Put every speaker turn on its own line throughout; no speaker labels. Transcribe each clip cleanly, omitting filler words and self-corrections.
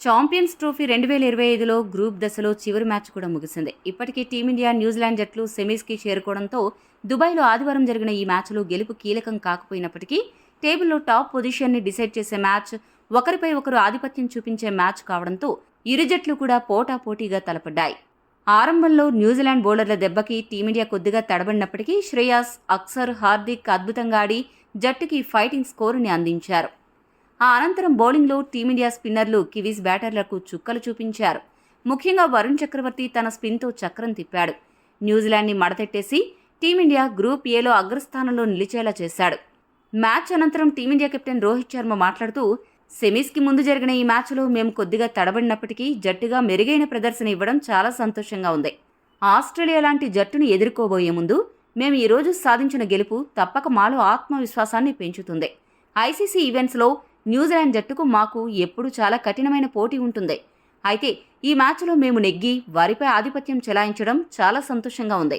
Champions trophy 2025లో group దశలో చివరి match కూడా ముగిసింది. ఇప్పటికే టీమిండియా, న్యూజిలాండ్ జట్లు సెమీస్కి చేరుకోవడంతో దుబాయ్లో ఆదివారం జరిగిన ఈ మ్యాచ్లో గెలుపు కీలకం కాకపోయినప్పటికీ టేబుల్లో టాప్ పొజిషన్ని డిసైడ్ చేసే మ్యాచ్, ఒకరిపై ఒకరు ఆధిపత్యం చూపించే మ్యాచ్ కావడంతో ఇరు జట్లు కూడా పోటాపోటీగా తలపడ్డాయి. ఆరంభంలో న్యూజిలాండ్ బౌలర్ల దెబ్బకి టీమిండియా కొద్దిగా తడబడినప్పటికీ శ్రేయాస్, అక్సర్, హార్దిక్ అద్భుతంగా ఆడి జట్టుకి ఫైటింగ్ స్కోరుని అందించారు. ఆ అనంతరం బౌలింగ్లో టీమిండియా స్పిన్నర్లు కివీస్ బ్యాటర్లకు చుక్కలు చూపించారు. ముఖ్యంగా వరుణ్ చక్రవర్తి తన స్పిన్తో చక్రం తిప్పాడు. న్యూజిలాండ్ని మడతెట్టేసి టీమిండియా గ్రూప్ ఏలో అగ్రస్థానంలో నిలిచేలా చేశాడు. మ్యాచ్ అనంతరం టీమిండియా కెప్టెన్ రోహిత్ శర్మ మాట్లాడుతూ, సెమీస్కి ముందు జరిగిన ఈ మ్యాచ్లో మేము కొద్దిగా తడబడినప్పటికీ జట్టుగా మెరుగైన ప్రదర్శన ఇవ్వడం చాలా సంతోషంగా ఉంది. ఆస్ట్రేలియా లాంటి జట్టును ఎదుర్కోబోయే ముందు మేము ఈరోజు సాధించిన గెలుపు తప్పక మాలో ఆత్మవిశ్వాసాన్ని పెంచుతుంది. ఐసీసీ ఈవెంట్స్లో న్యూజిలాండ్ జట్టుకు మాకు ఎప్పుడూ చాలా కఠినమైన పోటీ ఉంటుంది. అయితే ఈ మ్యాచ్లో మేము నెగ్గి వారిపై ఆధిపత్యం చెలాయించడం చాలా సంతోషంగా ఉంది.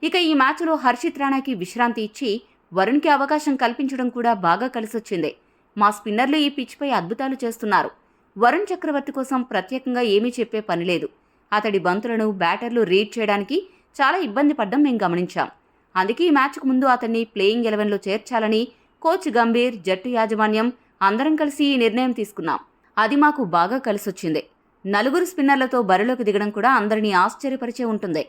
ఇక ఈ మ్యాచ్లో హర్షిత్ రాణాకి విశ్రాంతి ఇచ్చి వరుణ్కి అవకాశం కల్పించడం కూడా బాగా కలిసొచ్చింది. మా స్పిన్నర్లు ఈ పిచ్పై అద్భుతాలు చేస్తున్నారు. వరుణ్ చక్రవర్తి కోసం ప్రత్యేకంగా ఏమీ చెప్పే పనిలేదు. అతడి బంతులను బ్యాటర్లు రీడ్ చేయడానికి చాలా ఇబ్బంది పడ్డం మేము గమనించాం. అందుకే ఈ మ్యాచ్కు ముందు అతన్ని ప్లేయింగ్ 11లో చేర్చాలని కోచ్ గంభీర్, జట్టు యాజమాన్యం అందరం కలిసి ఈ నిర్ణయం తీసుకున్నాం. అది మాకు బాగా కలిసొచ్చింది. నలుగురు స్పిన్నర్లతో బరిలోకి దిగడం కూడా అందరినీ ఆశ్చర్యపరిచే ఉంటుంది.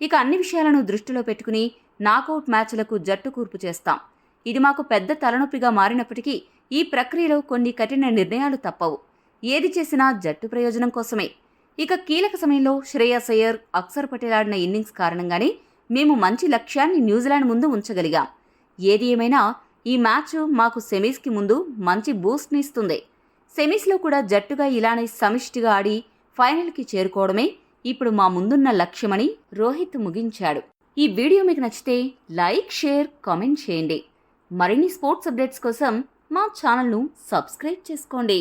ఇక అన్ని విషయాలను దృష్టిలో పెట్టుకుని నాకౌట్ మ్యాచ్లకు జట్టు కూర్పు చేస్తాం. ఇది మాకు పెద్ద తలనొప్పిగా మారినప్పటికీ ఈ ప్రక్రియలో కొన్ని కఠిన నిర్ణయాలు తప్పవు. ఏది చేసినా జట్టు ప్రయోజనం కోసమే. ఇక కీలక సమయంలో శ్రేయస్ అయ్యర్, అక్సర్ పటేల్ ఆడిన ఇన్నింగ్స్ కారణంగానే మేము మంచి లక్ష్యాన్ని న్యూజిలాండ్ ముందు ఉంచగలిగాం. ఏది ఏమైనా ఈ మ్యాచ్ మాకు సెమీస్కి ముందు మంచి బూస్ట్ని ఇస్తుంది. సెమీస్లో కూడా జట్టుగా ఇలానే సమిష్టిగా ఆడి ఫైనల్కి చేరుకోవడమే ఇప్పుడు మా ముందున్న లక్ష్యమని రోహిత్ ముగించాడు. ఈ వీడియో మీకు నచ్చితే లైక్, షేర్, కామెంట్ చేయండి. మరిన్ని స్పోర్ట్స్ అప్డేట్స్ కోసం మా ఛానల్ను సబ్స్క్రైబ్ చేసుకోండి.